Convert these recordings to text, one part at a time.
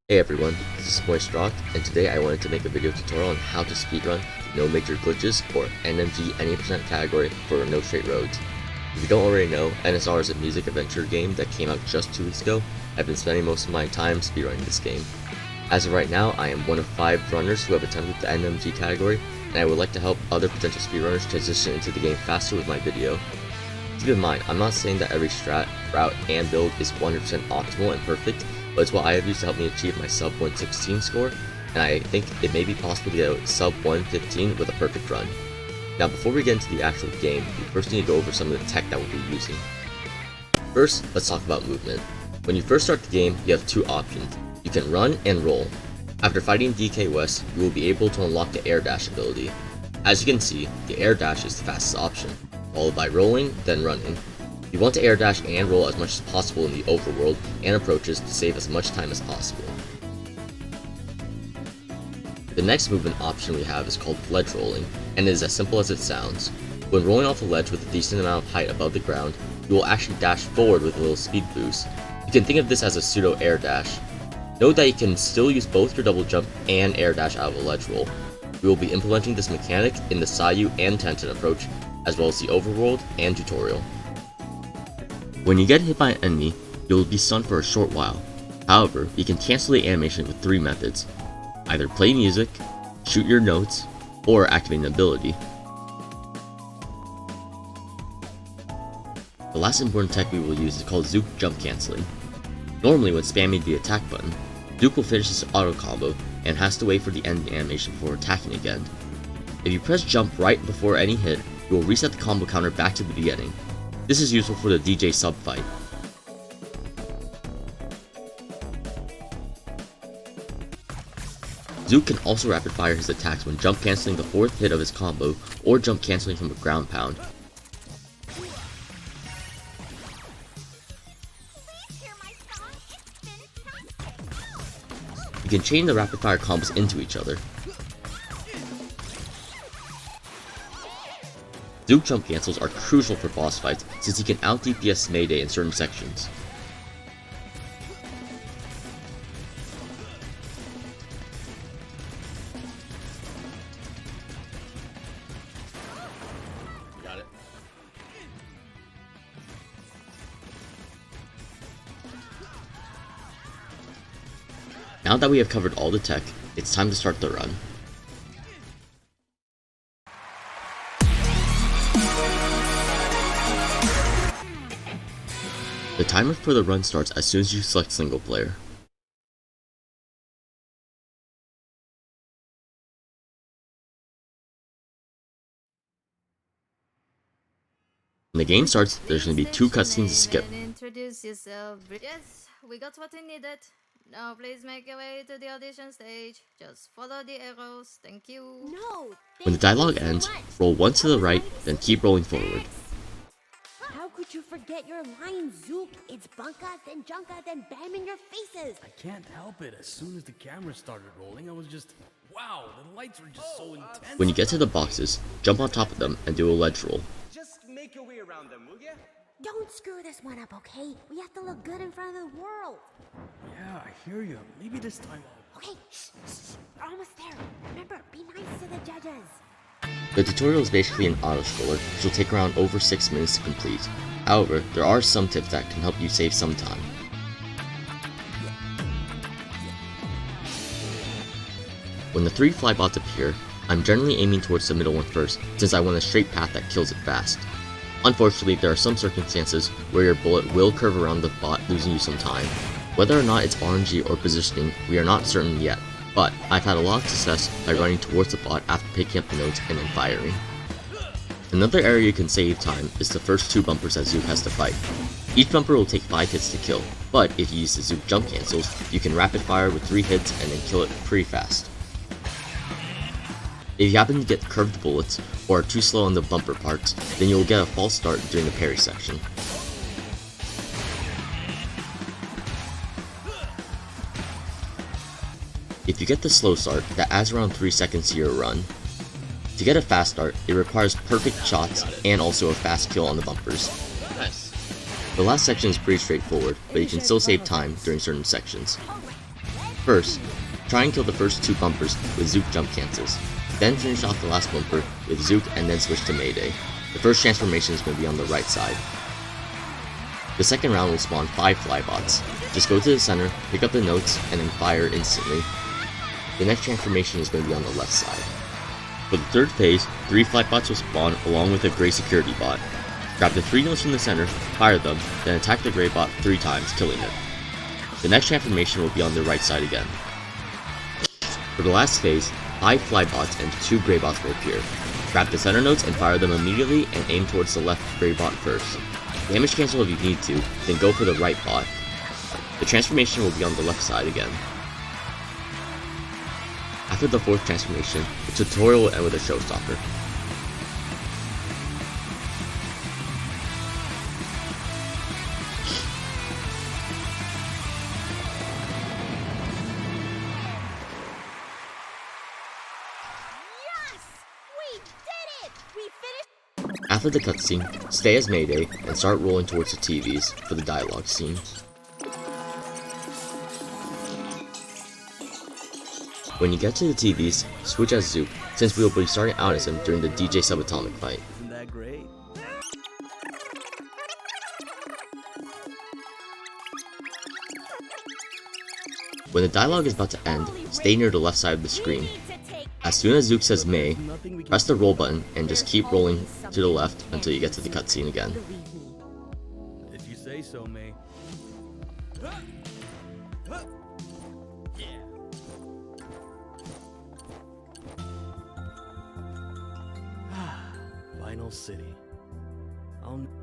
Hey everyone, this is Moistrock, and today I wanted to make a video tutorial on how to speedrun the no major glitches or NMG any percent category for no straight roads. If you don't already know, NSR is a music adventure game that came out just 2 weeks ago. I've been spending most of my time speedrunning this game. As of right now, I am one of 5 runners who have attempted the NMG category, and I would like to help other potential speedrunners transition into the game faster with my video. Keep in mind, I'm not saying that every strat, route, and build is 100% optimal and perfect, but it's what I have used to help me achieve my sub 116 score, and I think it may be possible to get a sub 115 with a perfect run. Now before we get into the actual game, we first need to go over some of the tech that we'll be using. First, let's talk about movement. When you first start the game, you have 2 options. You can run and roll. After fighting DK West, you will be able to unlock the air dash ability. As you can see, the air dash is the fastest option, followed by rolling, then running. You want to air dash and roll as much as possible in the overworld and approaches to save as much time as possible. The next movement option we have is called ledge rolling, and it is as simple as it sounds. When rolling off a ledge with a decent amount of height above the ground, you will actually dash forward with a little speed boost. You can think of this as a pseudo air dash. Note that you can still use both your double jump and air dash out of a ledge roll. We will be implementing this mechanic in the Sayu and Tenten approach, as well as the overworld and tutorial. When you get hit by an enemy, you will be stunned for a short while. However, you can cancel the animation with 3 methods. Either play music, shoot your notes, or activate an ability. The last important tech we will use is called Zook jump cancelling. Normally when spamming the attack button, Zook will finish his auto combo and has to wait for the end animation before attacking again. If you press jump right before any hit, you will reset the combo counter back to the beginning. This is useful for the DJ sub fight. Zook can also rapid fire his attacks when jump cancelling the 4th hit of his combo or jump cancelling from a ground pound. You can chain the rapid fire combos into each other. Zook jump cancels are crucial for boss fights since he can out DPS Mayday in certain sections. Got it. Now that we have covered all the tech, it's time to start the run. The timer for the run starts as soon as you select single player. When the game starts, there's going to be 2 cutscenes to skip. Introduce yourself. Yes, we got what we needed. Now please make your way to the audition stage. Just follow the arrows. Thank you. No. When the dialogue ends, roll once to the right, then keep rolling forward. How could you forget your line, Zook? It's bunka, then junka, then bam in your faces. I can't help it. As soon as the camera started rolling, I was just, wow, the lights were just so intense. When you get to the boxes, jump on top of them and do a ledge roll. Just make your way around them, will ya? Don't screw this one up, okay? We have to look good in front of the world. Yeah, I hear you. Maybe this time I'll... Okay, shh. We're almost there. Remember, be nice to the judges. The tutorial is basically an auto-scroller, which will take around over 6 minutes to complete. However, there are some tips that can help you save some time. When the 3 flybots appear, I'm generally aiming towards the middle one first, since I want a straight path that kills it fast. Unfortunately, there are some circumstances where your bullet will curve around the bot, losing you some time. Whether or not it's RNG or positioning, we are not certain yet, but I've had a lot of success by running towards the bot after picking up the notes and then firing. Another area you can save time is the first 2 bumpers that Zook has to fight. Each bumper will take 5 hits to kill, but if you use the Zook jump cancels, you can rapid fire with 3 hits and then kill it pretty fast. If you happen to get curved bullets, or are too slow on the bumper parts, then you will get a false start during the parry section. If you get the slow start, that adds around 3 seconds to your run. To get a fast start, it requires perfect shots and also a fast kill on the bumpers. Nice. The last section is pretty straightforward, but you can still save time during certain sections. First, try and kill the first 2 bumpers with Zook jump cancels. Then finish off the last bumper with Zook and then switch to Mayday. The first transformation is going to be on the right side. The second round will spawn 5 flybots. Just go to the center, pick up the notes, and then fire instantly. The next transformation is going to be on the left side. For the third phase, 3 flybots will spawn along with a gray security bot. Grab the 3 notes from the center, fire them, then attack the gray bot 3 times, killing it. The next transformation will be on the right side again. For the last phase, 5 flybots and 2 gray bots will appear. Grab the center notes and fire them immediately and aim towards the left gray bot first. Damage cancel if you need to, then go for the right bot. The transformation will be on the left side again. After the 4th transformation, the tutorial will end with a showstopper. Yes! We did it! We finished. After the cutscene, stay as Mayday and start rolling towards the TVs for the dialogue scene. When you get to the TVs, switch as Zook, since we will be starting out as him during the DJ Subatomic fight. Isn't that great? When the dialogue is about to end, stay near the left side of the screen. As soon as Zook says May, press the roll button and just keep rolling to the left until you get to the cutscene again. If you say so, May. Final city.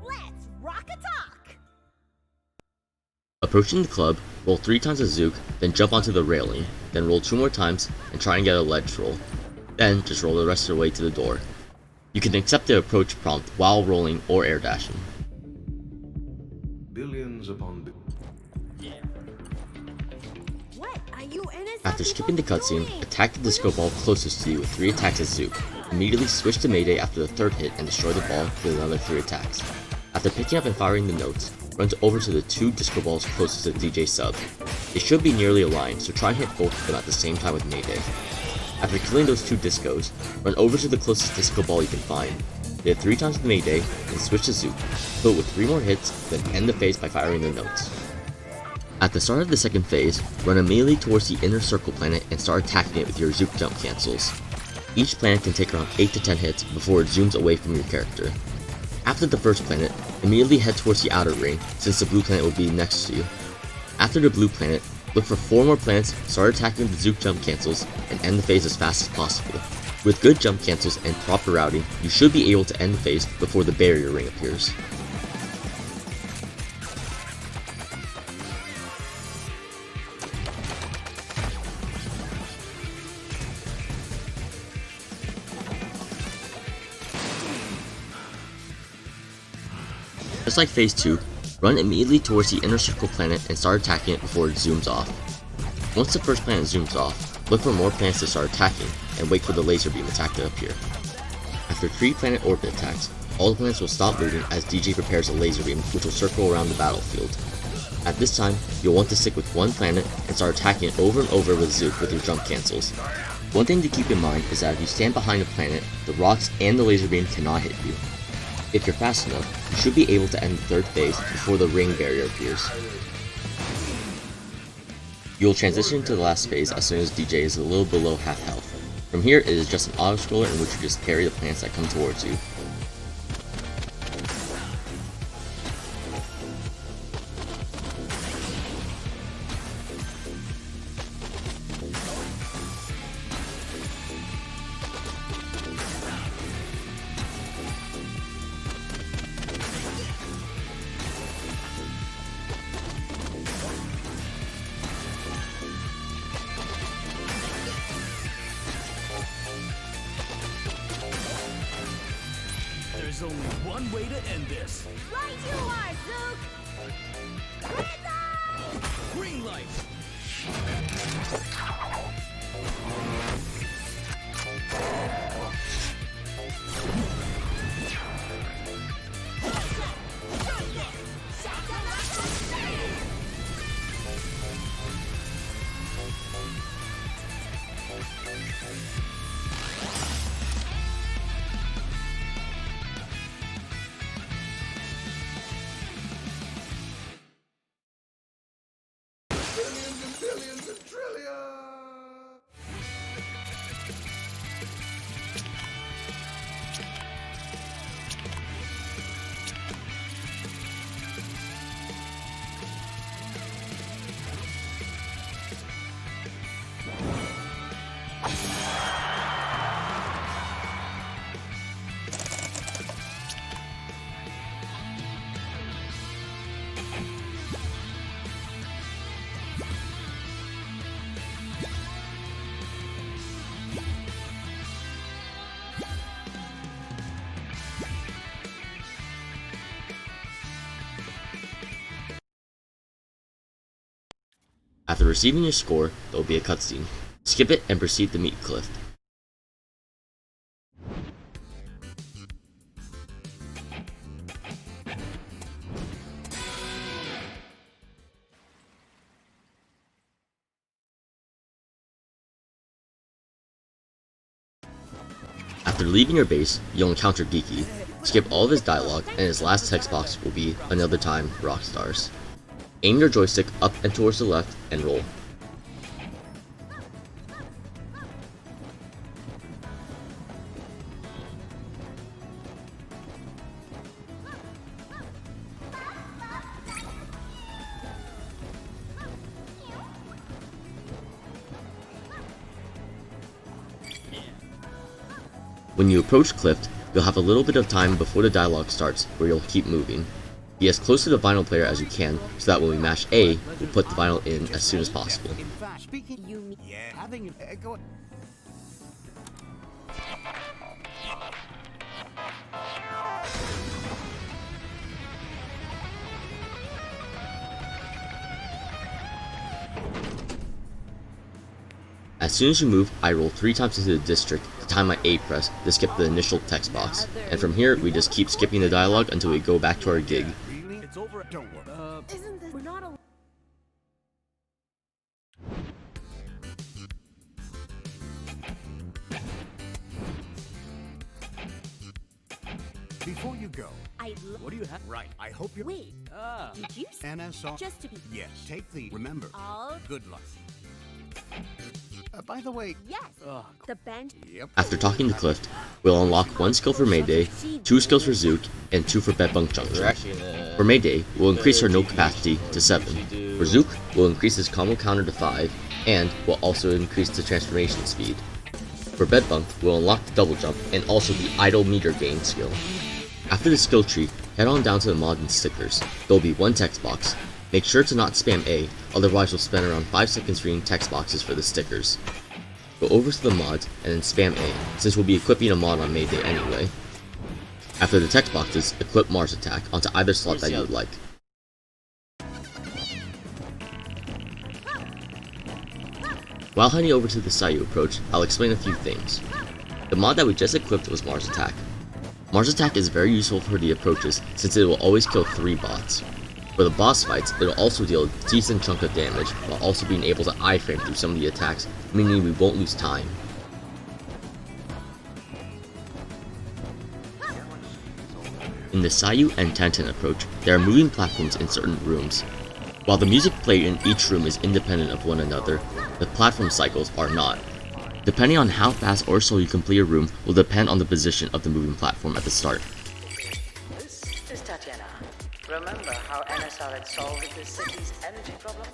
Let's rock a talk! Approaching the club, roll 3 times as Zook, then jump onto the railing, then roll 2 more times and try and get a ledge roll. Then just roll the rest of the way to the door. You can accept the approach prompt while rolling or air dashing. Billions upon What are you NSR After skipping the people cutscene, doing? attack the disco ball closest to you with 3 attacks as Zook. Immediately switch to Mayday after the 3rd hit and destroy the ball with another 3 attacks. After picking up and firing the notes, run over to the 2 disco balls closest to the DJ sub. They should be nearly aligned, so try and hit both of them at the same time with Mayday. After killing those 2 discos, run over to the closest disco ball you can find. Hit 3 times with Mayday, and switch to Zook. Kill it with 3 more hits, then end the phase by firing the notes. At the start of the 2nd phase, run immediately towards the inner circle planet and start attacking it with your Zook jump cancels. Each planet can take around 8 to 10 hits before it zooms away from your character. After the first planet, immediately head towards the outer ring, since the blue planet will be next to you. After the blue planet, look for 4 more planets, start attacking the Zook jump cancels, and end the phase as fast as possible. With good jump cancels and proper routing, you should be able to end the phase before the barrier ring appears. Just like phase 2, run immediately towards the inner circle planet and start attacking it before it zooms off. Once the first planet zooms off, look for more planets to start attacking and wait for the laser beam attack to appear. After 3 planet orbit attacks, all the planets will stop moving as DJ prepares a laser beam which will circle around the battlefield. At this time, you'll want to stick with 1 planet and start attacking it over and over with Zook with your jump cancels. One thing to keep in mind is that if you stand behind a planet, the rocks and the laser beam cannot hit you. If you're fast enough, you should be able to end the 3rd phase before the ring barrier appears. You will transition to the last phase as soon as DJ is a little below half health. From here, it is just an auto-scroller in which you just parry the planets that come towards you. There's only one way to end this. Right you are, Zook! Rhythm! Green light. After receiving your score, there will be a cutscene. Skip it and proceed to meet Cliff. After leaving your base, you'll encounter Geeky. Skip all of his dialogue, and his last text box will be "Another time, Rockstars." Aim your joystick up and towards the left, and roll. When you approach Cliff, you'll have a little bit of time before the dialogue starts where you'll keep moving. Be as close to the vinyl player as you can so that when we mash A, we'll put the vinyl in as soon as possible. In fact, speaking, you mean having go. As soon as you move, I roll 3 times into the district to time my A press to skip the initial text box, and from here we just keep skipping the dialogue until we go back to our gig. Really? It's over. Don't worry. Isn't this? We're not allowed. Before you go, What do you have? right? I hope you. Wait, did you say NSR. just to be Yes. Take the. Remember. all? Good luck. By the way. Yes. The band. Yep. After talking to Cliff, we'll unlock 1 skill for Mayday, 2 skills for Zook, and 2 for Bedbunk Junction. For Mayday, we'll increase her node capacity to 7. For Zook, we'll increase his combo counter to 5, and we'll also increase the transformation speed. For Bedbunk, we'll unlock the double jump and also the idle meter gain skill. After the skill tree, head on down to the mod and stickers. There'll be 1 text box. Make sure to not spam A, otherwise you'll spend around 5 seconds reading text boxes for the stickers. Go over to the mods and then spam A, since we'll be equipping a mod on Mayday anyway. After the text boxes, equip Mars Attack onto either slot that you would like. While heading over to the Sayu approach, I'll explain a few things. The mod that we just equipped was Mars Attack. Mars Attack is very useful for the approaches since it will always kill 3 bots. For the boss fights, it'll also deal a decent chunk of damage while also being able to iframe through some of the attacks, meaning we won't lose time. In the Sayu and Tantan approach, there are moving platforms in certain rooms. While the music played in each room is independent of one another, the platform cycles are not. Depending on how fast or slow you complete a room will depend on the position of the moving platform at the start. This is Tatiana. Remember how NSR had solved the city's energy problem?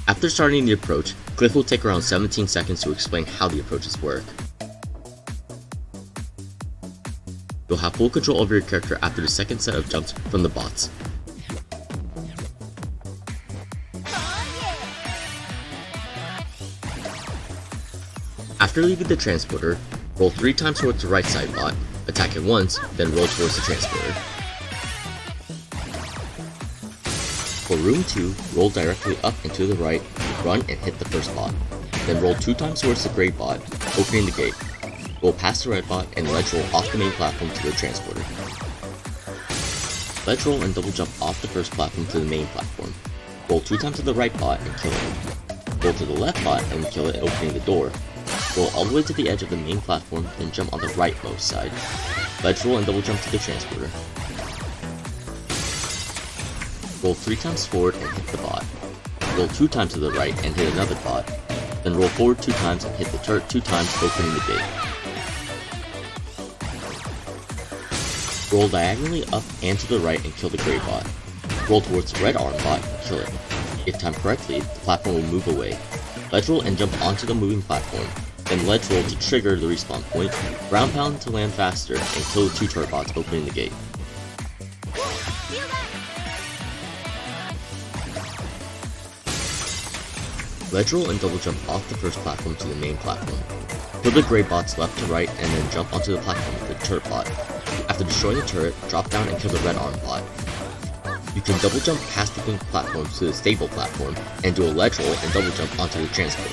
After starting the approach, Cliff will take around 17 seconds to explain how the approaches work. You'll have full control over your character after the second set of jumps from the bots. After leaving the transporter, roll 3 times towards the right side bot, attack it once, then roll towards the transporter. For room 2, roll directly up and to the right, run and hit the first bot. Then roll 2 times towards the gray bot, opening the gate. Roll past the red bot and ledge roll off the main platform to the transporter. Ledge roll and double jump off the first platform to the main platform. Roll 2 times to the right bot and kill it. Roll to the left bot and kill it, opening the door. Roll all the way to the edge of the main platform, then jump on the rightmost side. Ledge roll and double jump to the transporter. Roll 3 times forward and hit the bot. Roll 2 times to the right and hit another bot. Then roll forward 2 times and hit the turret 2 times, opening the gate. Roll diagonally up and to the right and kill the gray bot. Roll towards the red arm bot and kill it. If timed correctly, the platform will move away. Ledge roll and jump onto the moving platform. Then ledge roll to trigger the respawn point, ground pound to land faster, and kill the 2 turret bots opening the gate. Ledge roll and double jump off the first platform to the main platform. Kill the gray bots left to right and then jump onto the platform with the turret bot. After destroying the turret, drop down and kill the red arm bot. You can double jump past the pink platform to the stable platform and do a ledge roll and double jump onto the transport.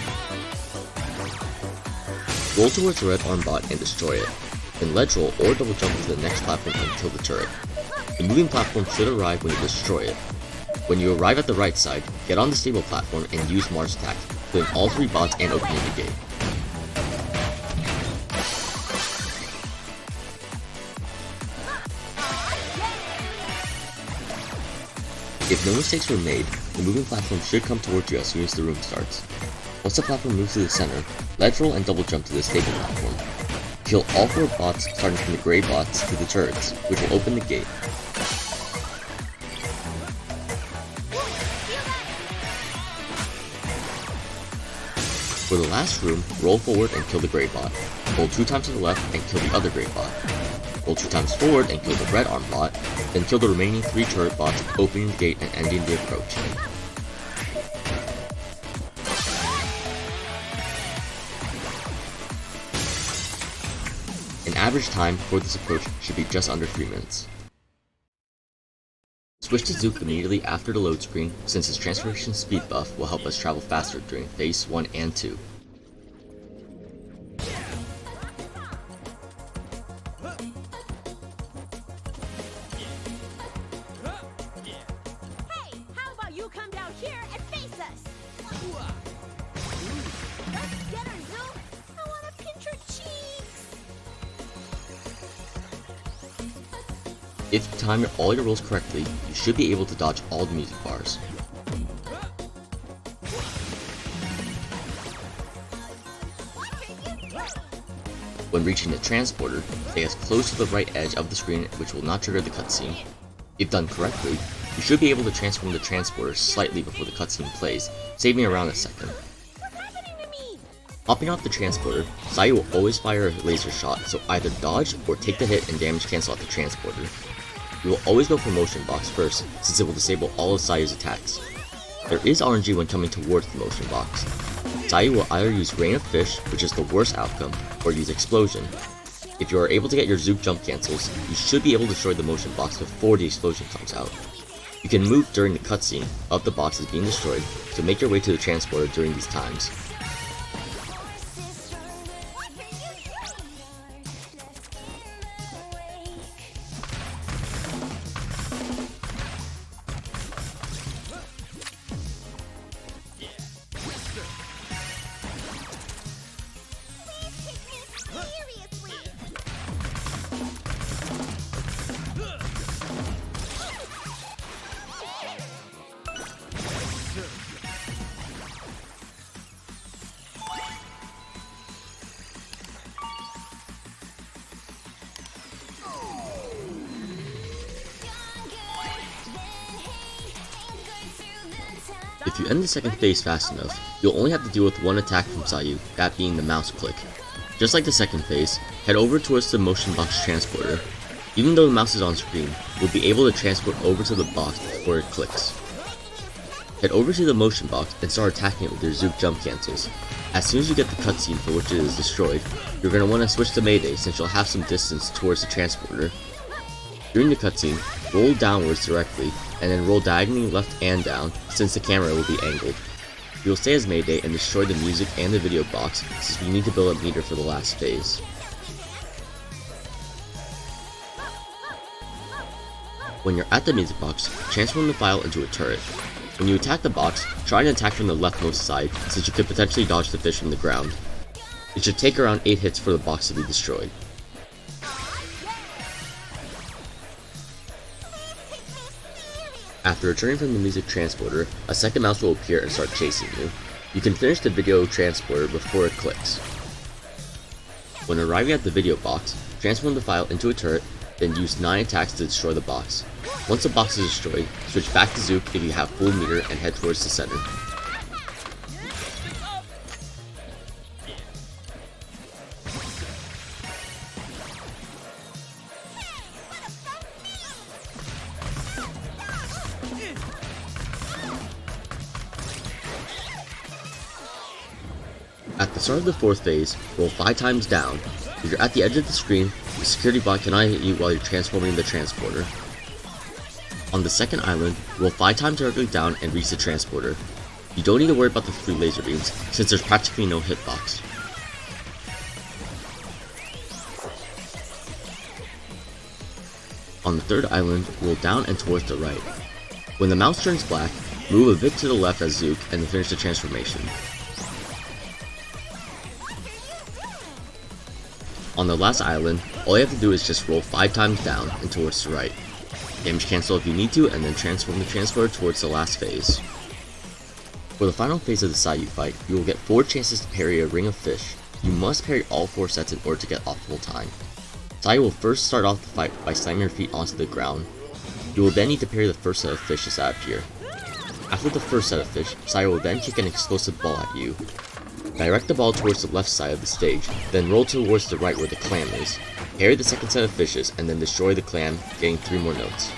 Roll towards the red arm bot and destroy it. Then ledge roll or double jump to the next platform and kill the turret. The moving platform should arrive when you destroy it. When you arrive at the right side, get on the stable platform and use Mars attack, killing all 3 bots and opening the gate. If no mistakes were made, the moving platform should come towards you as soon as the room starts. Once the platform moves to the center, ledge roll and double jump to the stable platform. Kill all 4 bots starting from the gray bots to the turrets, which will open the gate. For the last room, roll forward and kill the gray bot. Roll 2 times to the left and kill the other gray bot. Roll 2 times forward and kill the red arm bot, then kill the remaining 3 turret bots, opening the gate and ending the approach. An average time for this approach should be just under 3 minutes. Switch to Zook immediately after the load screen, since his transformation speed buff will help us travel faster during phase 1 and 2. Hey, how about you come down here and face us? Let's get her, Zook. I want to pinch her cheeks. If you time all your rolls correctly, you should be able to dodge all the music bars. When reaching the transporter, stay as close to the right edge of the screen, which will not trigger the cutscene. If done correctly, you should be able to transform the transporter slightly before the cutscene plays, saving around a second. What's happening to me? Hopping off the transporter, Sayu will always fire a laser shot, so either dodge or take the hit and damage cancel out the transporter. You will always go for motion box first, since it will disable all of Sayu's attacks. There is RNG when coming towards the motion box. Sayu will either use Rain of Fish, which is the worst outcome, or use Explosion. If you are able to get your Zook jump cancels, you should be able to destroy the motion box before the explosion comes out. You can move during the cutscene of the boxes being destroyed, so make your way to the transporter during these times. If you end the second phase fast enough, you'll only have to deal with one attack from Sayu, that being the mouse click. Just like the second phase, head over towards the motion box transporter. Even though the mouse is on screen, you'll be able to transport over to the box before it clicks. Head over to the motion box and start attacking it with your Zook jump cancels. As soon as you get the cutscene for which it is destroyed, you're going to want to switch to Mayday since you'll have some distance towards the transporter. During the cutscene, roll downwards directly, and then roll diagonally left and down, since the camera will be angled. You will stay as Mayday and destroy the music and the video box, since we need to build up meter for the last phase. When you're at the music box, transform the file into a turret. When you attack the box, try and attack from the leftmost side, since you could potentially dodge the fish from the ground. It should take around 8 hits for the box to be destroyed. After returning from the music transporter, a second mouse will appear and start chasing you. You can finish the video transporter before it clicks. When arriving at the video box, transform the file into a turret, then use 9 attacks to destroy the box. Once the box is destroyed, switch back to Zook if you have full meter and head towards the center. At the start of the 4th phase, roll 5 times down. If you're at the edge of the screen, the security bot cannot hit you while you're transforming the transporter. On the second island, roll 5 times directly down and reach the transporter. You don't need to worry about the 3 laser beams, since there's practically no hitbox. On the 3rd island, roll down and towards the right. When the mouse turns black, move a bit to the left as Zook and then finish the transformation. On the last island, all you have to do is just roll 5 times down and towards the right. Damage cancel if you need to, and then transform the transporter towards the last phase. For the final phase of the Sayu fight, you will get 4 chances to parry a ring of fish. You must parry all 4 sets in order to get optimal time. Sayu will first start off the fight by slamming your feet onto the ground. You will then need to parry the first set of fishes that appear. After the first set of fish, Sayu will then kick an explosive ball at you. Direct the ball towards the left side of the stage, then roll towards the right where the clam is. Parry the second set of fishes and then destroy the clam, getting 3 more notes.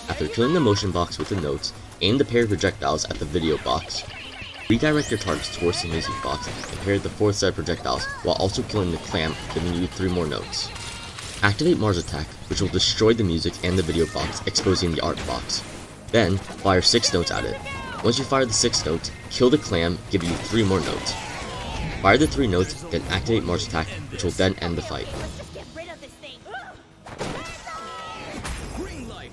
After killing the motion box with the notes, aim the parry projectiles at the video box. Redirect your targets towards the music box and parry the 4th set of projectiles while also killing the clam, giving you 3 more notes. Activate Mars attack, which will destroy the music and the video box, exposing the art box. Then, fire 6 notes at it. Once you fire the 6th note, kill the clam, giving you 3 more notes. Fire the 3 notes, then activate Mars attack, which will then end the fight. Get rid of this thing. Green light.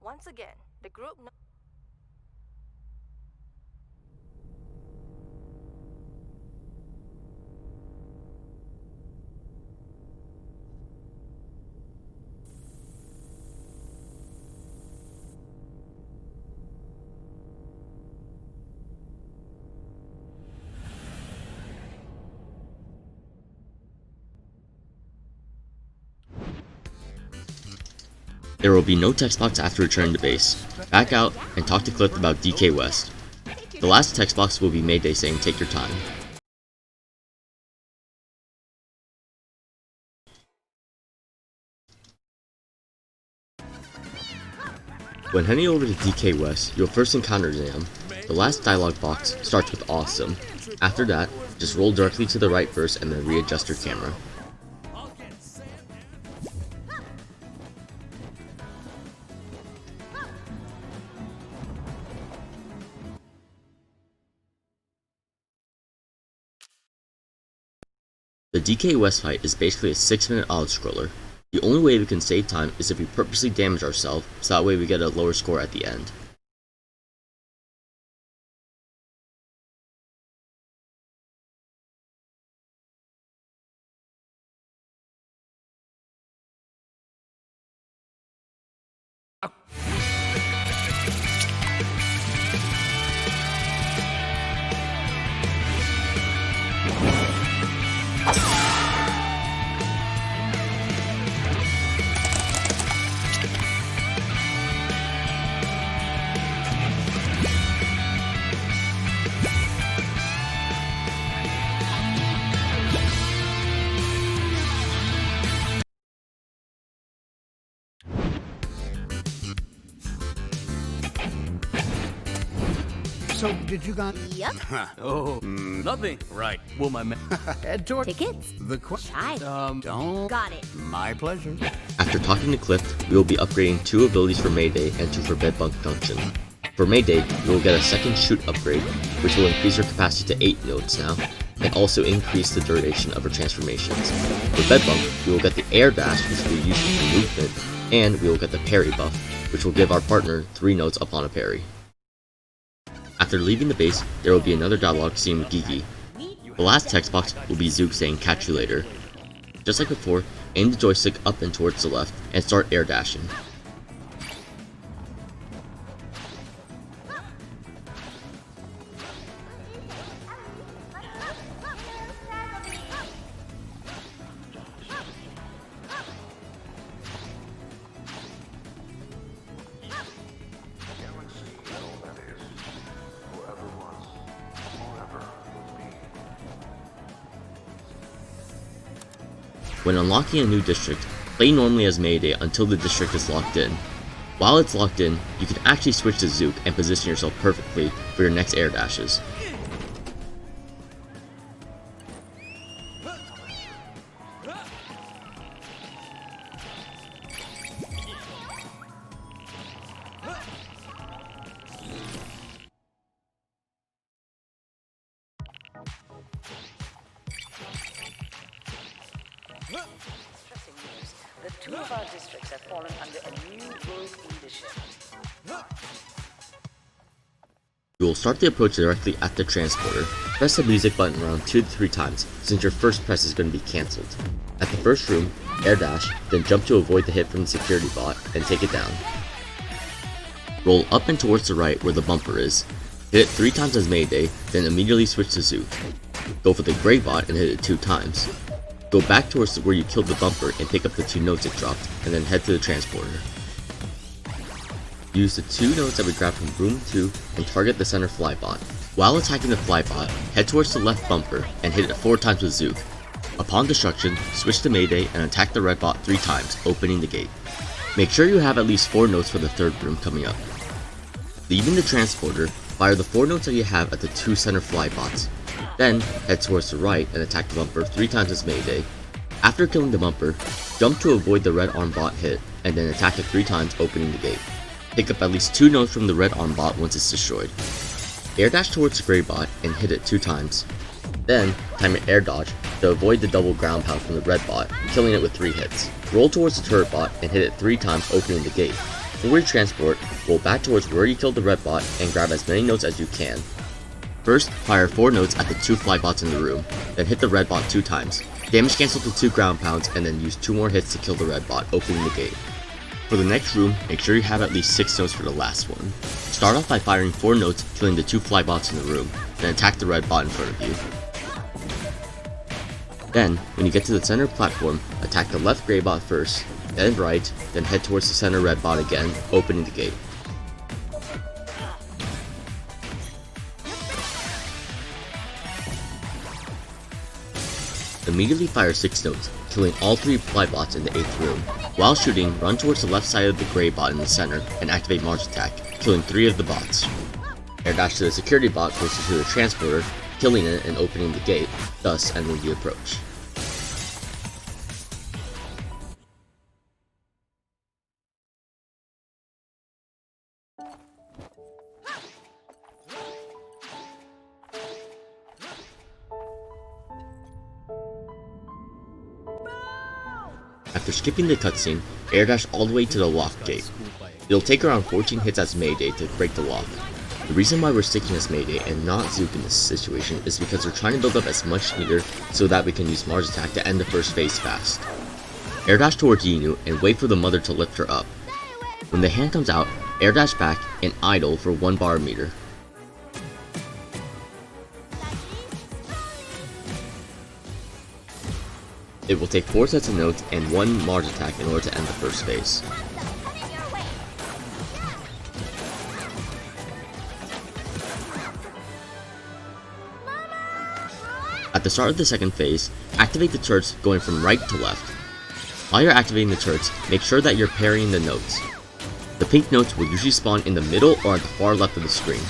Once again, the group There will be no text box after returning to base. Back out and talk to Cliff about DK West. The last text box will be Mayday saying take your time. When heading over to DK West, you'll first encounter Zam. The last dialogue box starts with awesome. After that, just roll directly to the right first and then readjust your camera. The DK West fight is basically a 6-minute auto-scroller. The only way we can save time is if we purposely damage ourselves, so that way we get a lower score at the end. So, did you got Yup. Oh, nothing. Right. Well, my man. head toward Tickets? the question? Shy. Don't. Got it. My pleasure. After talking to Cliff, we will be upgrading 2 abilities for Mayday and 2 for Bedbug Junction. For Mayday, we will get a second shoot upgrade, which will increase her capacity to 8 notes now, and also increase the duration of her transformations. For Bedbug, we will get the Air Dash, which will be used for movement, and we will get the Parry buff, which will give our partner 3 notes upon a parry. After leaving the base, there will be another dialogue scene with Gigi. The last text box will be Zook saying "catch you later." Just like before, aim the joystick up and towards the left, and start air dashing. When unlocking a new district, play normally as Mayday until the district is locked in. While it's locked in, you can actually switch to Zook and position yourself perfectly for your next air dashes. Interesting news. The 2 of our districts have fallen under a new rogue leadership. You will start the approach directly at the transporter. Press the music button around 2 to 3 times, since your first press is going to be cancelled. At the first room, air dash, then jump to avoid the hit from the security bot, and take it down. Roll up and towards the right where the bumper is. Hit it 3 times as Mayday, then immediately switch to Zook. Go for the gray bot and hit it 2 times. Go back towards where you killed the bumper and pick up the 2 notes it dropped, and then head to the transporter. Use the 2 notes that we grabbed from room 2 and target the center flybot. While attacking the flybot, head towards the left bumper and hit it 4 times with Zook. Upon destruction, switch to Mayday and attack the red bot 3 times, opening the gate. Make sure you have at least 4 notes for the 3rd room coming up. Leaving the transporter, fire the 4 notes that you have at the 2 center flybots. Then, head towards the right and attack the bumper 3 times as Mayday. After killing the bumper, jump to avoid the red arm bot hit, and then attack it 3 times, opening the gate. Pick up at least 2 notes from the red arm bot once it's destroyed. Air dash towards the gray bot and hit it 2 times. Then, time your air dodge to avoid the double ground pound from the red bot, killing it with 3 hits. Roll towards the turret bot and hit it 3 times, opening the gate. For your transport, roll back towards where you killed the red bot and grab as many notes as you can. First, fire 4 notes at the 2 flybots in the room, then hit the red bot 2 times. Damage cancel to 2 ground pounds and then use 2 more hits to kill the red bot, opening the gate. For the next room, make sure you have at least 6 notes for the last one. Start off by firing 4 notes, killing the 2 flybots in the room, then attack the red bot in front of you. Then, when you get to the center platform, attack the left gray bot first, then right, then head towards the center red bot again, opening the gate. Immediately fire 6 notes, killing all 3 flybots in the 8th room. While shooting, run towards the left side of the gray bot in the center and activate Mars attack, killing 3 of the bots. Air dash to the security bot closer to the transporter, killing it and opening the gate, thus ending the approach. After skipping the cutscene, air dash all the way to the lock gate. It'll take around 14 hits as Mayday to break the lock. The reason why we're sticking as Mayday and not Zook in this situation is because we're trying to build up as much meter so that we can use Mars attack to end the first phase fast. Air dash towards Yinu and wait for the mother to lift her up. When the hand comes out, air dash back and idle for 1 bar meter. It will take 4 sets of notes and 1 Mars attack in order to end the first phase. At the start of the second phase, activate the turrets going from right to left. While you're activating the turrets, make sure that you're parrying the notes. The pink notes will usually spawn in the middle or at the far left of the screen.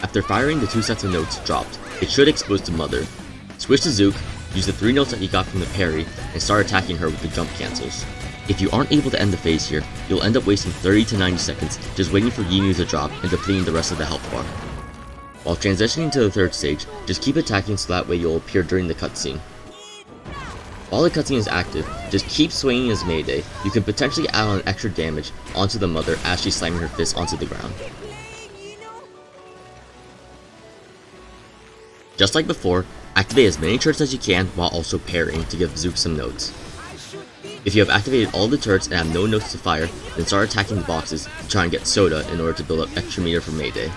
After firing the 2 sets of notes dropped, it should expose to Mother. Switch to Zook, use the 3 notes that you got from the parry, and start attacking her with the jump cancels. If you aren't able to end the phase here, you'll end up wasting 30 to 90 seconds just waiting for Yinu to drop and depleting the rest of the health bar. While transitioning to the third stage, just keep attacking so that way you'll appear during the cutscene. While the cutscene is active, just keep swinging as Mayday. You can potentially add on extra damage onto the Mother as she's slamming her fist onto the ground. Just like before, activate as many turrets as you can while also parrying to give Zook some notes. If you have activated all the turrets and have no notes to fire, then start attacking the boxes to try and get Soda in order to build up extra meter for Mayday.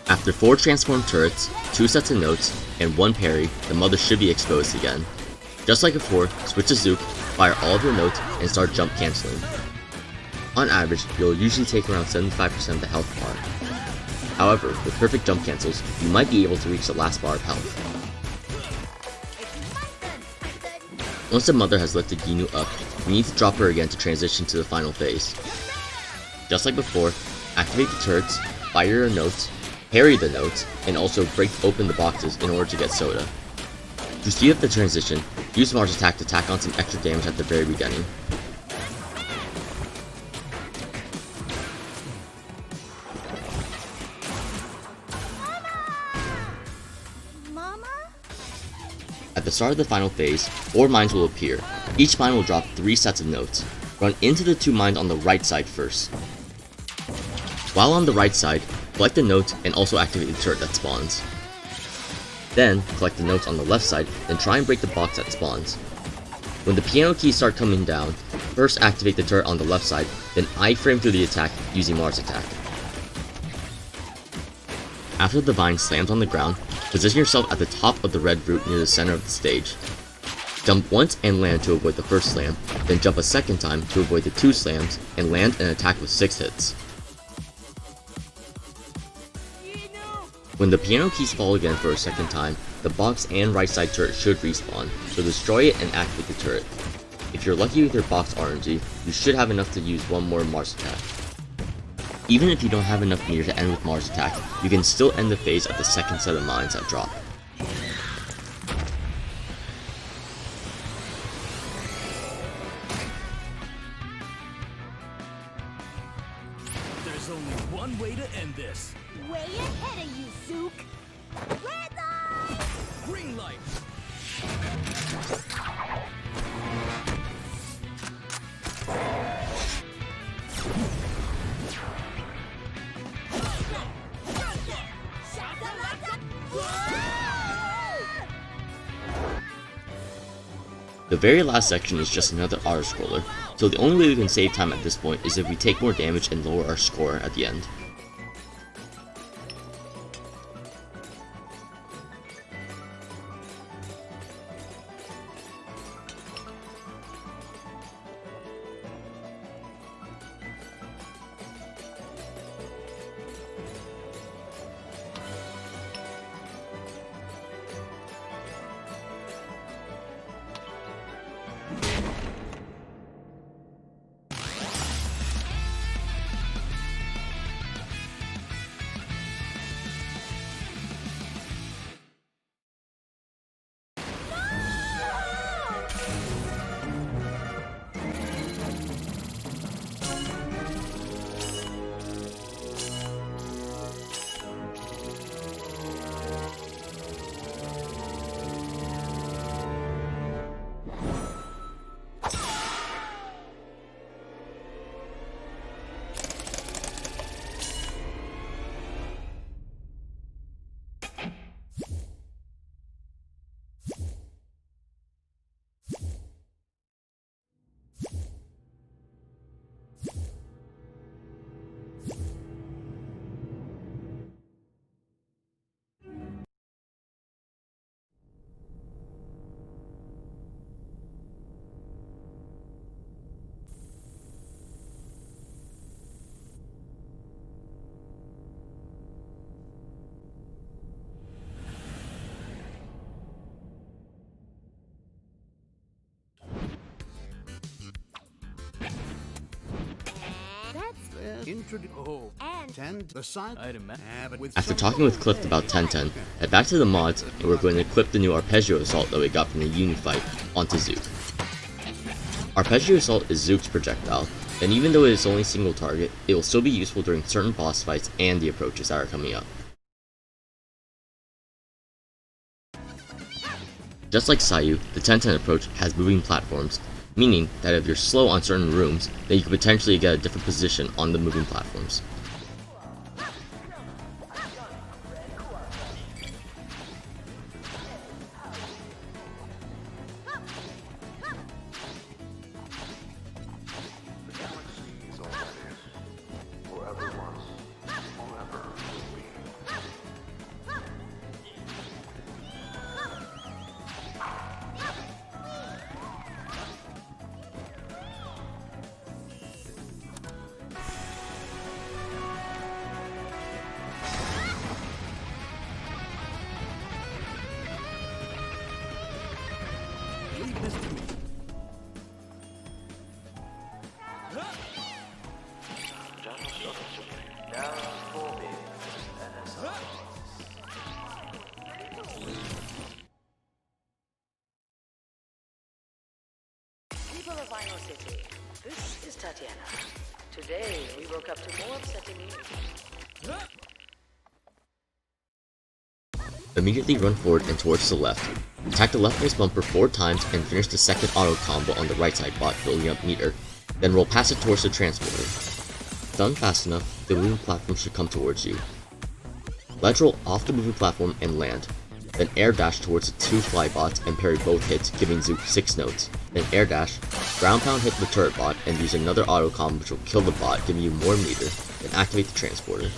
After 4 transformed turrets, 2 sets of notes, and 1 parry, the Mother should be exposed again. Just like before, switch to Zook, fire all of your notes, and start jump cancelling. On average, you'll usually take around 75% of the health bar. However, with perfect jump cancels, you might be able to reach the last bar of health. Once the Mother has lifted Yinu up, you need to drop her again to transition to the final phase. Just like before, activate the turrets, fire your notes, parry the notes, and also break open the boxes in order to get Soda. To speed up the transition, use Mars attack to tack on some extra damage at the very beginning. At the start of the final phase, 4 mines will appear. Each mine will drop 3 sets of notes. Run into the 2 mines on the right side first. While on the right side, collect the notes and also activate the turret that spawns. Then, collect the notes on the left side, then try and break the box that spawns. When the piano keys start coming down, first activate the turret on the left side, then iframe through the attack using Mars attack. After the vine slams on the ground, position yourself at the top of the red root near the center of the stage. Jump once and land to avoid the first slam, then jump a second time to avoid the 2 slams, and land and attack with 6 hits. When the piano keys fall again for a second time, the box and right side turret should respawn, so destroy it and activate the turret. If you're lucky with your box RNG, you should have enough to use 1 more Mars attack. Even if you don't have enough meter to end with Mars attack, you can still end the phase at the second set of mines that drop. There's only one way to end this. Way ahead of you, Zook. Red light! Green light. The very last section is just another auto-scroller, so the only way we can save time at this point is if we take more damage and lower our score at the end. introduce. Oh, And 10. The side. I'd imagine. But with After some- talking with Cliff about 1010, head back to the mods and we're going to equip the new Arpeggio Assault that we got from the Yinu fight onto Zook. Arpeggio Assault is Zook's projectile, and even though it is only single target, it will still be useful during certain boss fights and the approaches that are coming up. Just like Sayu, the 1010 approach has moving platforms, meaning that if you're slow on certain rooms, then you could potentially get a different position on the moving platforms. Leave this to me. People of Vinyl City, this is Tatiana. Today, we woke up to more upsetting news. Immediately run forward and towards the left. Attack the leftmost bumper 4 times and finish the second auto combo on the right side bot building up meter, then roll past it towards the transporter. Done fast enough, the moving platform should come towards you. Ledge roll off the moving platform and land, then air dash towards the 2 fly bots and parry both hits, giving Zook 6 notes, then air dash, ground pound hit the turret bot and use another auto combo which will kill the bot, giving you more meter, then activate the transporter.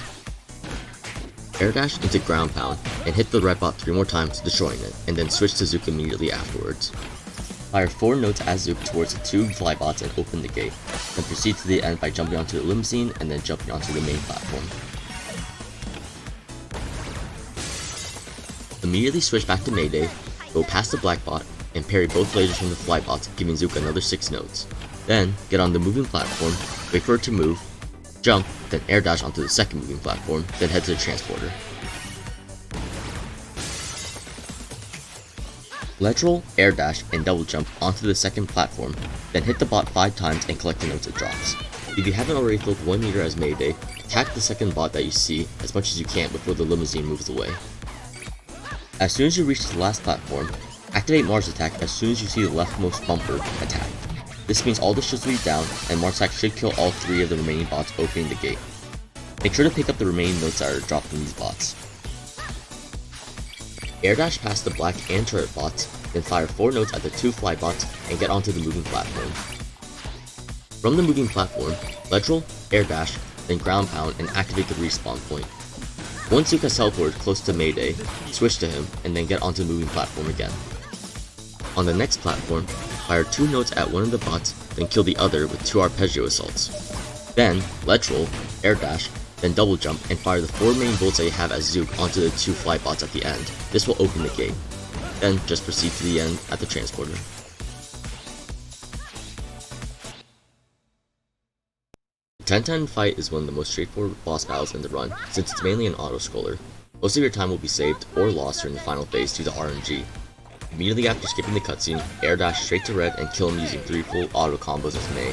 Air dash into ground pound and hit the red bot 3 more times, destroying it, and then switch to Zook immediately afterwards. Fire 4 notes as Zook towards the 2 fly bots and open the gate, then proceed to the end by jumping onto the limousine and then jumping onto the main platform. Immediately switch back to Mayday, go past the black bot, and parry both lasers from the fly bots, giving Zook another 6 notes. Then, get on the moving platform, wait for it to move, jump, then air dash onto the second moving platform, then head to the transporter. Ledge roll, air dash, and double jump onto the second platform, then hit the bot 5 times and collect the notes it drops. If you haven't already filled 1 meter as Mayday, attack the second bot that you see as much as you can before the limousine moves away. As soon as you reach the last platform, activate Mars attack as soon as you see the leftmost bumper attack. This means all the shields will be down, and Mars attack should kill all 3 of the remaining bots opening the gate. Make sure to pick up the remaining notes that are dropped from these bots. Air dash past the black and turret bots, then fire 4 notes at the 2 fly bots and get onto the moving platform. From the moving platform, ledge roll, air dash, then ground pound and activate the respawn point. Once Zook has teleported close to Mayday, switch to him and then get onto the moving platform again. On the next platform, fire 2 notes at one of the bots, then kill the other with 2 Arpeggio Assaults. Then, ledge roll, air dash, then double jump and fire the 4 main bolts that you have as Zook onto the 2 fly bots at the end. This will open the gate. Then, just proceed to the end at the transporter. The 1010 fight is one of the most straightforward boss battles in the run, since it's mainly an auto-scroller. Most of your time will be saved or lost during the final phase due to RNG. Immediately after skipping the cutscene, air dash straight to red and kill him using 3 full auto combos with May.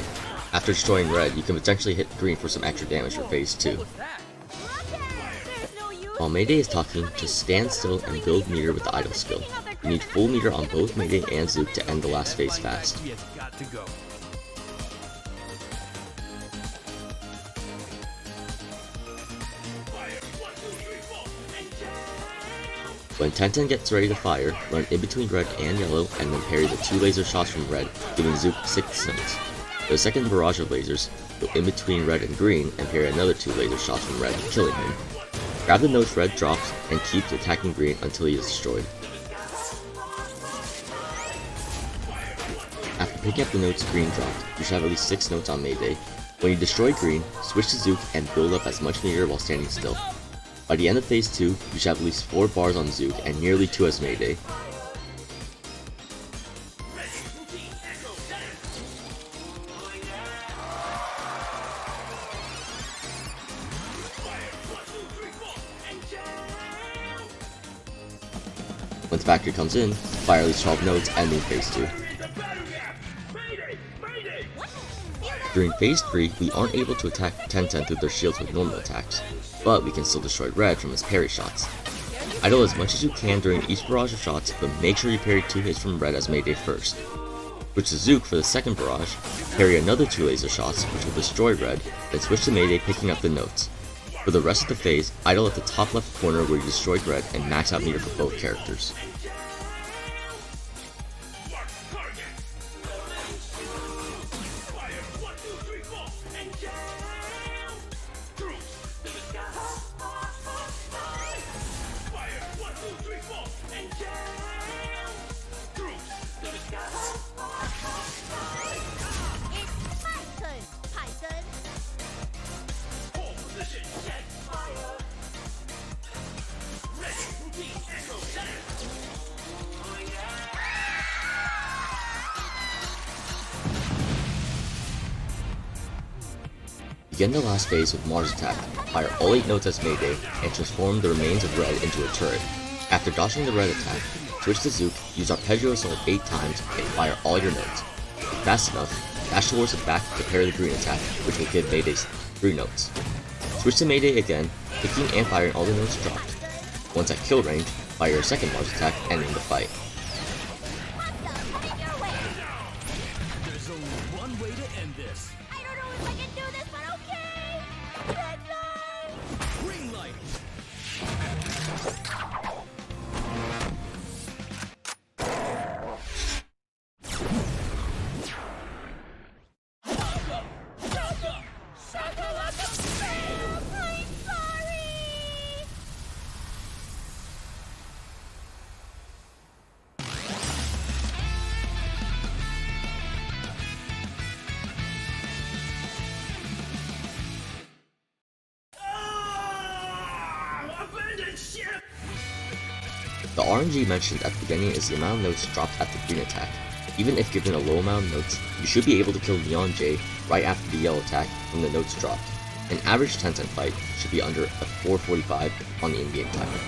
After destroying red, you can potentially hit green for some extra damage for phase 2. While Mayday is talking, just stand still and build meter with the idle skill. You need full meter on both Mayday and Zook to end the last phase fast. It's got to go. When 1010 gets ready to fire, run in between red and yellow and then parry the 2 laser shots from red, giving Zook 6 notes. For the second barrage of lasers, go in between red and green and parry another 2 laser shots from red, killing him. Grab the notes red drops and keep attacking green until he is destroyed. After picking up the notes green dropped, you should have at least 6 notes on Mayday. When you destroy green, switch to Zook and build up as much meter while standing still. By the end of phase 2, you should have at least 4 bars on Zook and nearly 2 as Mayday. When the factory comes in, fire at least 12 notes, ending phase 2. During phase 3, we aren't able to attack 10-10 through their shields with normal attacks, but we can still destroy red from his parry shots. Idle as much as you can during each barrage of shots, but make sure you parry 2 hits from red as Mayday first. Switch to Zook for the second barrage, parry another 2 laser shots which will destroy red, then switch to Mayday picking up the notes. For the rest of the phase, idle at the top left corner where you destroyed red and max out meter for both characters. Begin the last phase with Mars attack, fire all 8 notes as Mayday, and transform the remains of red into a turret. After dodging the red attack, switch to Zook, use Arpeggio Assault 8 times, and fire all your notes. If fast enough, dash towards the back to parry the green attack, which will give Mayday 3 notes. Switch to Mayday again, picking and firing all the notes dropped. Once at kill range, fire your second Mars attack, ending the fight. There's only one way to end this. I don't know if I can do this, but okay! Red light! Green light. I'm sorry! The RNG mentioned at the beginning is the amount of notes dropped at the green attack. Even if given a low amount of notes, you should be able to kill Neon J right after the yellow attack when the notes dropped. An average 10-10 fight should be under a 4:45 on the in-game timer.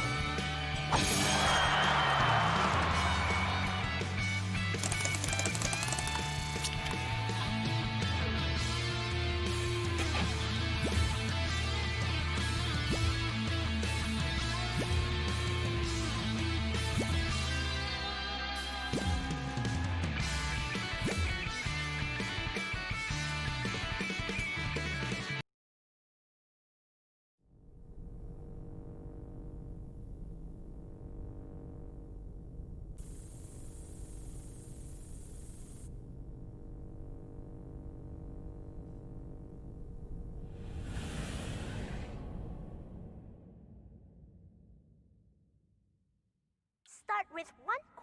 Start with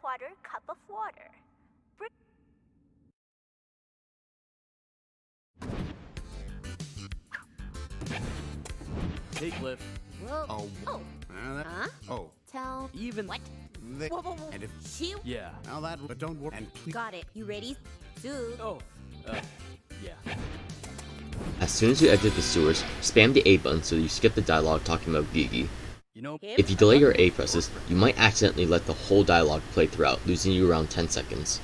1/4 cup of water. Hey, Cliff. Whoa. Oh. Oh. Huh? Oh. Tell. Even. What? They, Whoa, whoa, whoa. and if Shoot. Yeah. now that, but don't worry. And please. Got it. You ready? Zook. Oh. Yeah. As soon as you exit the sewers, spam the A button so you skip the dialogue talking about Gigi. You know. If you delay your A presses, you might accidentally let the whole dialogue play throughout, losing you around 10 seconds.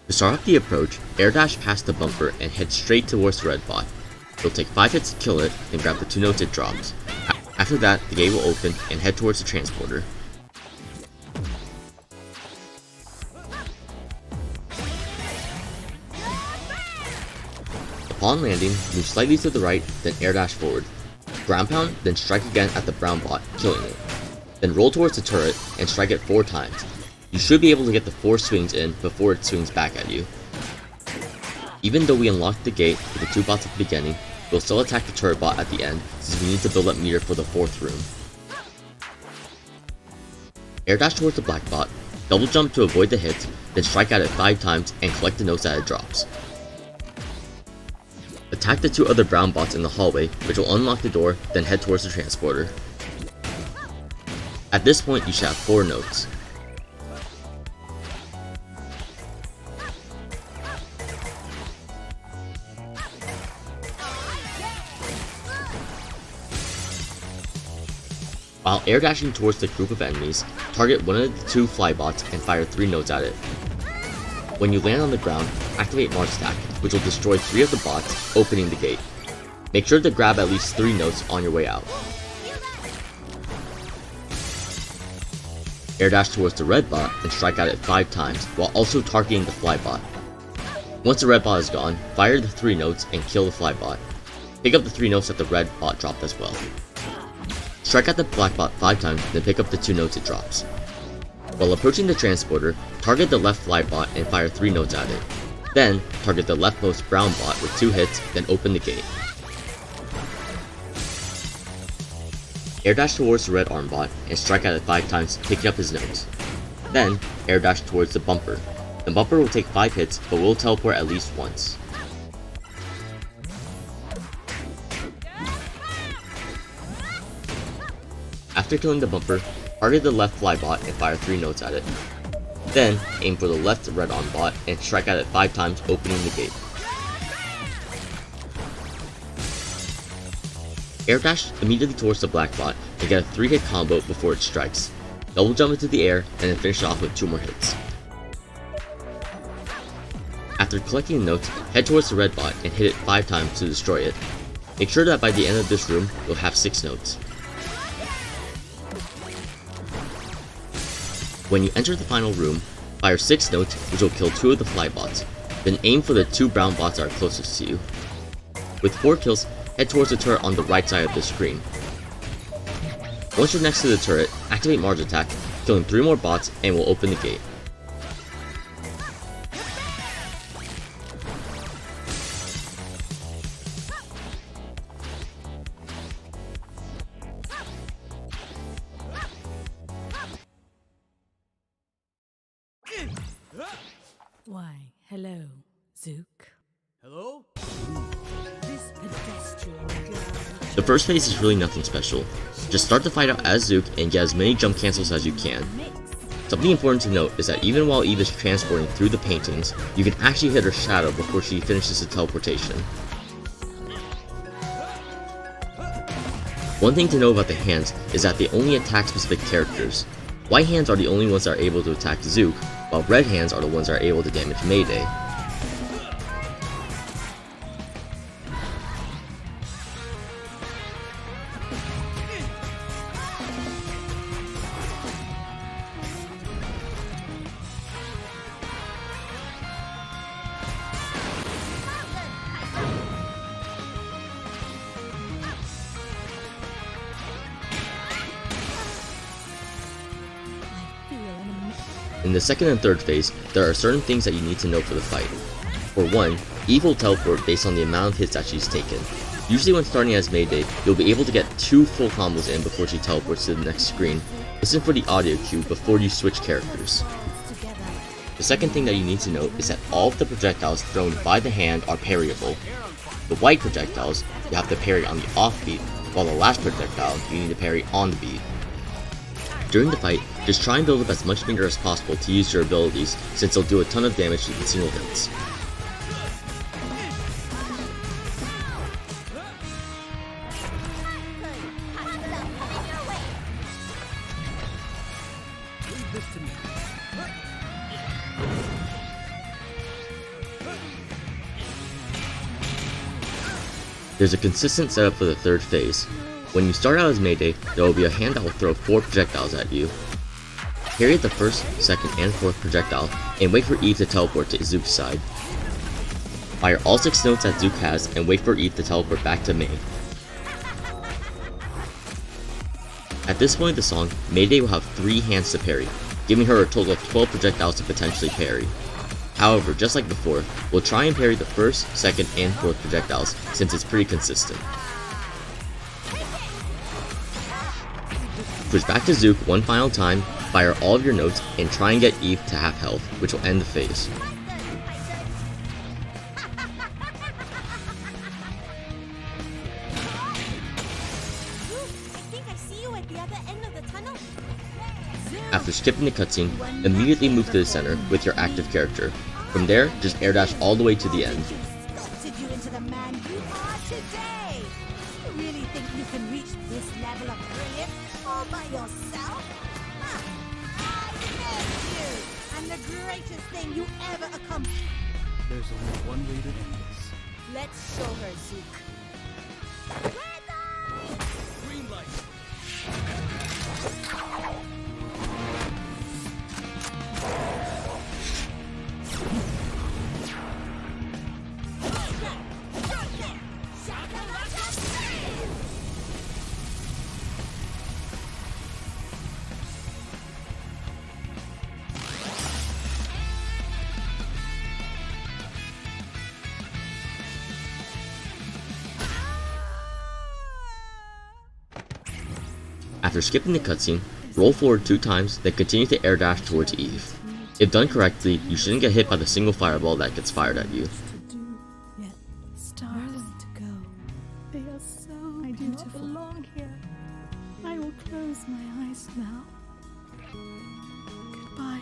To start off the approach, air dash past the bumper and head straight towards the red bot. You'll take 5 hits to kill it, then grab the 2 notes it drops. After that, the gate will open and head towards the transporter. Upon landing, move slightly to the right, then air dash forward. Ground pound, then strike again at the brown bot, killing it. Then roll towards the turret and strike it 4 times. You should be able to get the 4 swings in before it swings back at you. Even though we unlocked the gate with the 2 bots at the beginning, we'll still attack the turret bot at the end since we need to build up meter for the 4th room. Air dash towards the black bot, double jump to avoid the hits, then strike at it 5 times and collect the notes that it drops. Attack the 2 other brown bots in the hallway, which will unlock the door, then head towards the transporter. At this point, you should have 4 notes. While air dashing towards the group of enemies, target one of the 2 flybots and fire 3 notes at it. When you land on the ground, activate March Attack, which will destroy 3 of the bots, opening the gate. Make sure to grab at least 3 notes on your way out. Air dash towards the red bot and strike at it 5 times, while also targeting the fly bot. Once the red bot is gone, fire the 3 notes and kill the fly bot. Pick up the 3 notes that the red bot dropped as well. Strike at the black bot 5 times, then pick up the 2 notes it drops. While approaching the transporter, target the left fly bot and fire 3 notes at it. Then, target the leftmost brown bot with 2 hits, then open the gate. Air dash towards the red arm bot and strike at it 5 times, picking up his notes. Then, air dash towards the bumper. The bumper will take 5 hits, but will teleport at least once. After killing the bumper, target the left fly bot and fire 3 notes at it. Then, aim for the left red arm bot and strike at it 5 times, opening the gate. Air dash immediately towards the black bot and get a 3-hit combo before it strikes. Double jump into the air and then finish off with 2 more hits. After collecting the notes, head towards the red bot and hit it 5 times to destroy it. Make sure that by the end of this room, you'll have 6 notes. When you enter the final room, fire 6 notes, which will kill 2 of the fly bots. Then aim for the 2 brown bots that are closest to you. With 4 kills, head towards the turret on the right side of the screen. Once you're next to the turret, activate Marge Attack, killing 3 more bots and will open the gate. Why, hello, Zook. Hello? This pedestrian girl. The first phase is really nothing special. Just start the fight out as Zook and get as many jump cancels as you can. Something important to note is that even while Eve is transporting through the paintings, you can actually hit her shadow before she finishes the teleportation. One thing to know about the hands is that they only attack specific characters. White hands are the only ones that are able to attack Zook, while red hands are the ones that are able to damage Mayday. In the second and third phase, there are certain things that you need to know for the fight. For one, Eve will teleport based on the amount of hits that she's taken. Usually when starting as Mayday, you'll be able to get 2 full combos in before she teleports to the next screen. Listen for the audio cue before you switch characters. The second thing that you need to know is that all of the projectiles thrown by the hand are parryable. The white projectiles, you have to parry on the off beat, while the last projectile, you need to parry on the beat. During the fight, just try and build up as much meter as possible to use your abilities, since they'll do a ton of damage with single hits. There's a consistent setup for the third phase. When you start out as Mayday, there will be a hand that will throw 4 projectiles at you. Parry the first, second, and fourth projectile, and wait for Eve to teleport to Zook's side. Fire all 6 notes that Zook has, and wait for Eve to teleport back to May. At this point in the song, Mayday will have 3 hands to parry, giving her a total of 12 projectiles to potentially parry. However, just like before, we'll try and parry the first, second, and fourth projectiles, since it's pretty consistent. Switch back to Zook one final time, fire all of your notes, and try and get Eve to half health, which will end the phase. After skipping the cutscene, immediately move to the center with your active character. From there, just air dash all the way to the end. You really think you can reach this level of brilliance all by yourself? I made you! And the greatest thing you ever accomplished. There's only one way to end this. Let's show her, Zook. Green light. After skipping the cutscene, roll forward 2 times, then continue to air dash towards Eve. If done correctly, you shouldn't get hit by the single fireball that gets fired at you. To do, yet stars to go. They are so beautiful. I belong here. I will close my eyes now. Goodbye.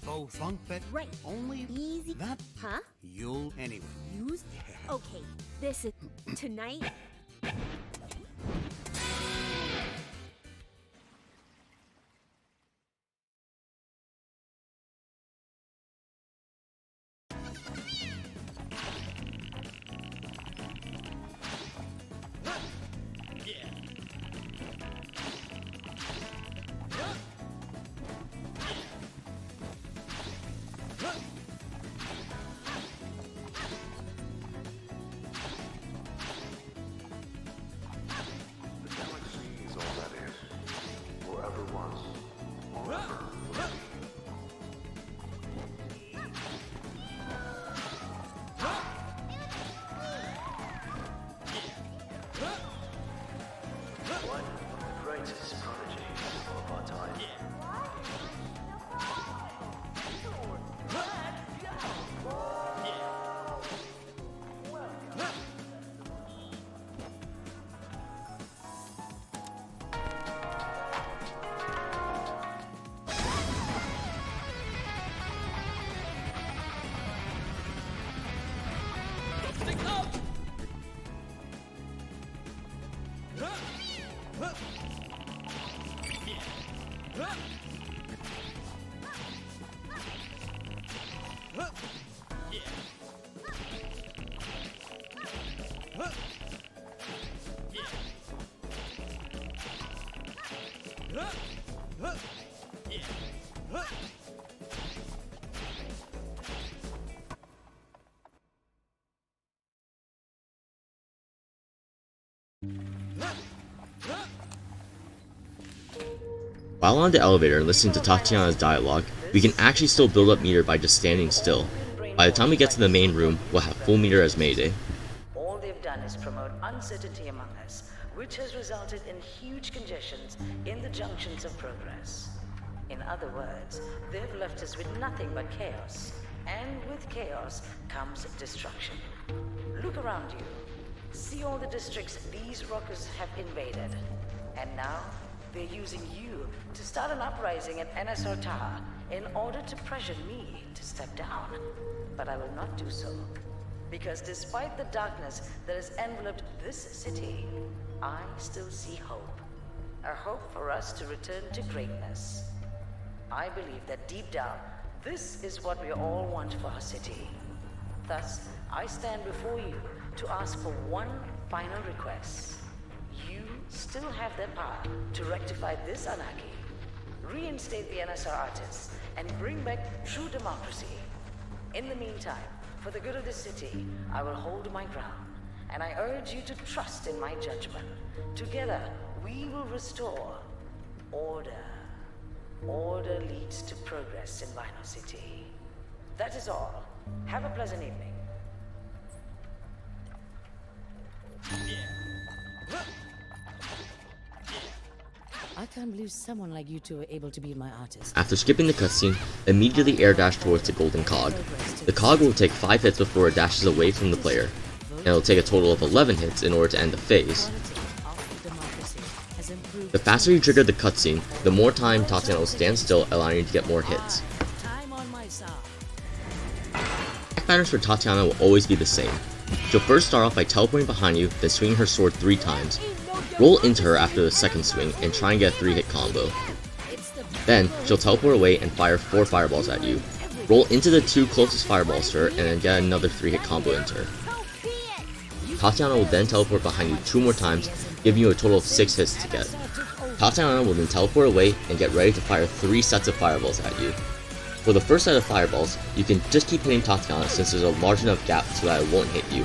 Both bunk bed. Right. Only Easy. that Huh? you'll anyway. Use? Okay, this is tonight. While on the elevator and listening to Tatiana's dialogue, we can actually still build up meter by just standing still. By the time we get to the main room, we'll have full meter as Mayday. All they've done is promote uncertainty among us, which has resulted in huge congestions in the junctions of progress. In other words, they've left us with nothing but chaos. And with chaos comes destruction. Look around you. See all the districts these rockers have invaded. And now, they're using you to start an uprising at NSR Tower in order to pressure me to step down. But I will not do so. Because despite the darkness that has enveloped this city, I still see hope. A hope for us to return to greatness. I believe that deep down, this is what we all want for our city. Thus, I stand before you to ask for one final request. You still have the power to rectify this anarchy, reinstate the NSR artists, and bring back true democracy. In the meantime, for the good of the city, I will hold my ground, and I urge you to trust in my judgment. Together, we will restore order. Order leads to progress in Vinyl City. That is all. Have a pleasant evening. I can't believe someone like you two are able to be my artist. After skipping the cutscene, immediately air dash towards the golden cog. The cog will take 5 hits before it dashes away from the player, and it will take a total of 11 hits in order to end the phase. The faster you trigger the cutscene, the more time Tatiana will stand still, allowing you to get more hits. Attack patterns for Tatiana will always be the same. She'll first start off by teleporting behind you, then swinging her sword 3 times. Roll into her after the second swing and try and get a 3-hit combo. Then, she'll teleport away and fire 4 fireballs at you. Roll into the 2 closest fireballs to her and then get another 3-hit combo into her. Tatiana will then teleport behind you 2 more times, giving you a total of 6 hits to get. Tatiana will then teleport away and get ready to fire 3 sets of fireballs at you. For the first set of fireballs, you can just keep hitting Tatiana since there's a large enough gap so that it won't hit you.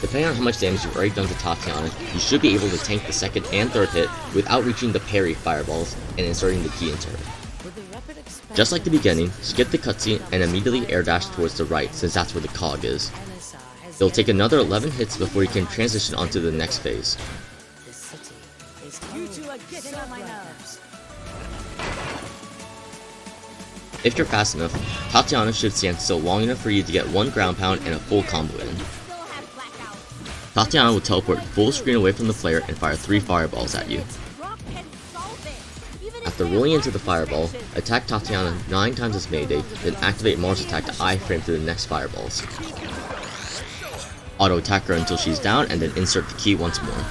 Depending on how much damage you've already done to Tatiana, you should be able to tank the second and third hit without reaching the parry fireballs and inserting the key into her. Just like the beginning, skip the cutscene and immediately air dash towards the right since that's where the cog is. It'll take another 11 hits before you can transition onto the next phase. You two are getting on my nerves. If you're fast enough, Tatiana should stand still long enough for you to get 1 ground pound and a full combo in. Tatiana will teleport full screen away from the player and fire 3 fireballs at you. After rolling into the fireball, attack Tatiana 9 times as Mayday, then activate Mars attack to iframe through the next fireballs. Auto attack her until she's down and then insert the key once more.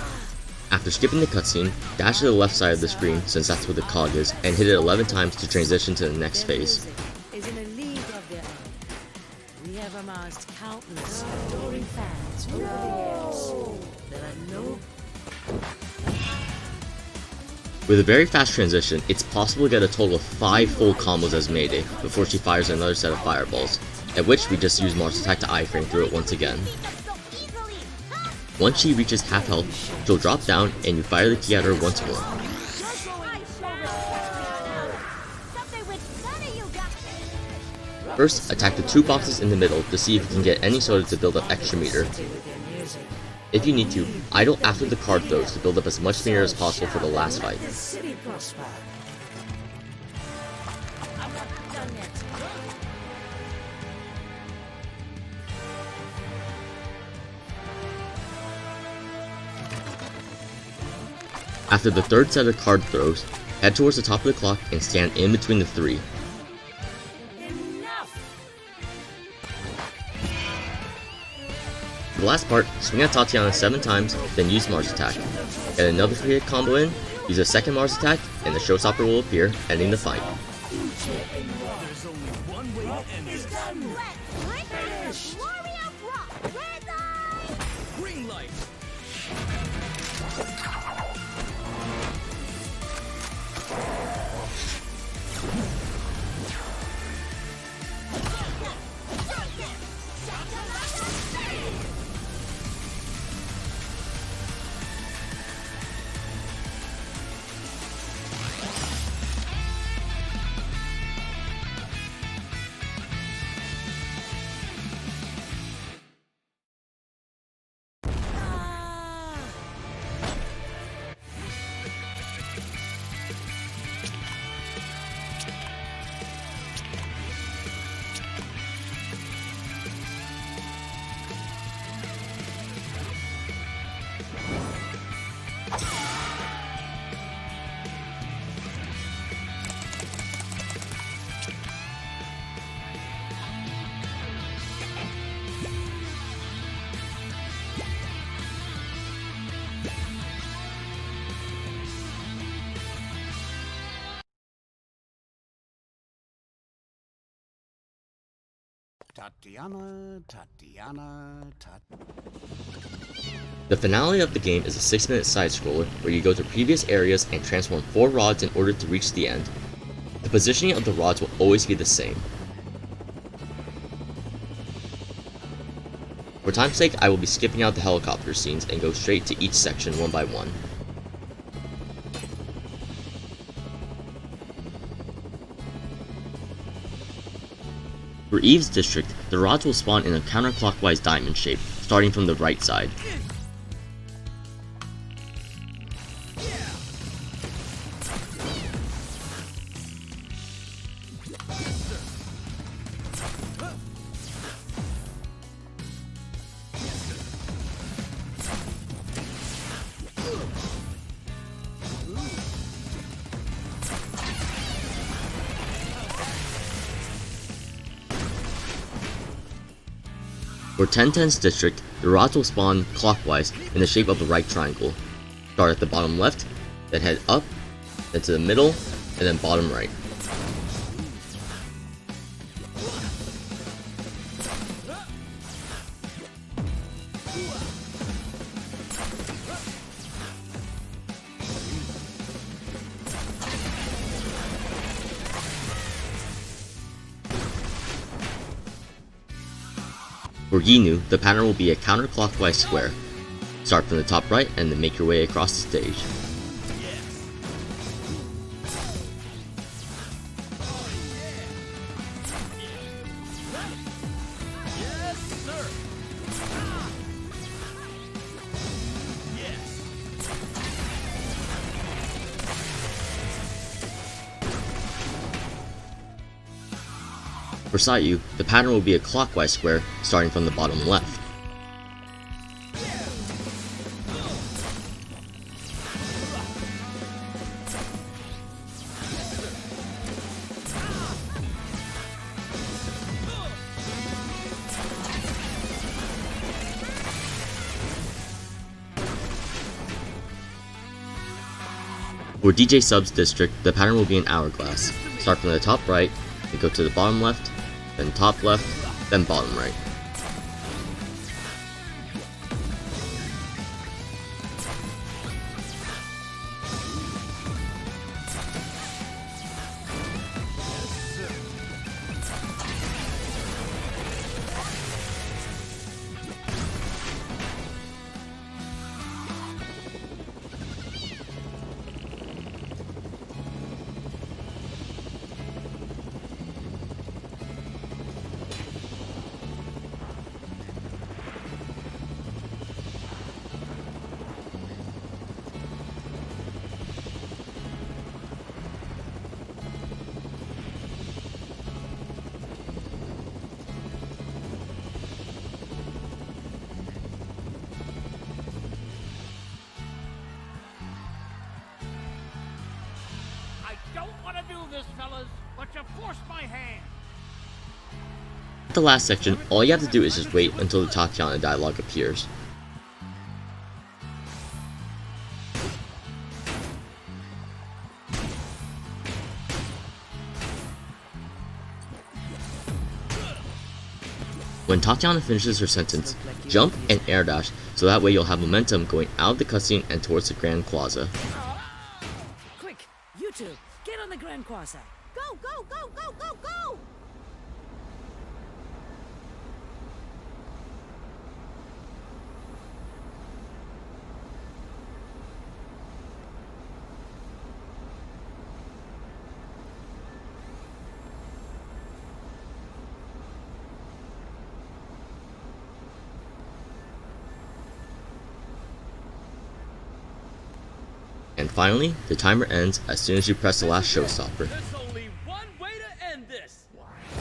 After skipping the cutscene, dash to the left side of the screen since that's where the cog is, and hit it 11 times to transition to the next phase. Is in a league of their own. We have amassed countless adoring fans over the years. There are no. With a very fast transition, it's possible to get a total of 5 full combos as Mayday before she fires another set of fireballs, at which we just use Mars attack to iframe through it once again. Once she reaches half health, she'll drop down and you fire the key at her once more. First, attack the 2 boxes in the middle to see if you can get any soda to build up extra meter. If you need to, idle after the card throws to build up as much meter as possible for the last fight. After the 3rd set of card throws, head towards the top of the clock and stand in between the 3. For the last part, swing at Tatiana 7 times, then use Mars attack. Get another 3-hit combo in, use a second Mars attack, and the showstopper will appear, ending the fight. There's only one way to end this. Green light. Tatiana. The finale of the game is a 6-minute side-scroller where you go to previous areas and transform 4 rods in order to reach the end. The positioning of the rods will always be the same. For time's sake, I will be skipping out the helicopter scenes and go straight to each section one by one. For Eve's district, the rods will spawn in a counterclockwise diamond shape, starting from the right side. For 1010's district, the rods will spawn clockwise in the shape of a right triangle. Start at the bottom left, then head up, then to the middle, and then bottom right. For Yinu, the pattern will be a counterclockwise square. Start from the top right and then make your way across the stage. For Sayu, the pattern will be a clockwise square starting from the bottom left. For DJ Sub's district, the pattern will be an hourglass. Start from the top right, and go to the bottom left, then top left, then bottom right. At the last section, all you have to do is just wait until the Tatiana dialogue appears. When Tatiana finishes her sentence, jump and air dash so that way you'll have momentum going out of the cutscene and towards the Grand Plaza. Quick, you two, get on the Grand Plaza. Go, go, go, go, go, go! And finally, the timer ends as soon as you press the last showstopper. There's only one way to end this.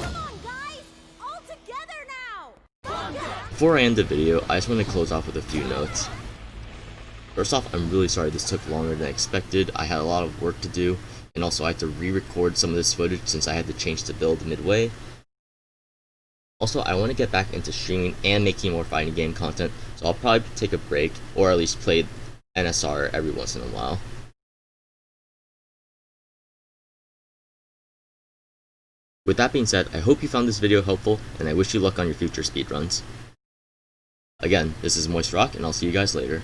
Come on, guys! All together now! Before I end the video, I just want to close off with a few notes. First off, I'm really sorry this took longer than I expected. I had a lot of work to do, and also I had to re-record some of this footage since I had to change the build midway. Also, I want to get back into streaming and making more fighting game content, so I'll probably take a break, or at least play NSR every once in a while. With that being said, I hope you found this video helpful, and I wish you luck on your future speedruns. Again, this is Moist Rock, and I'll see you guys later.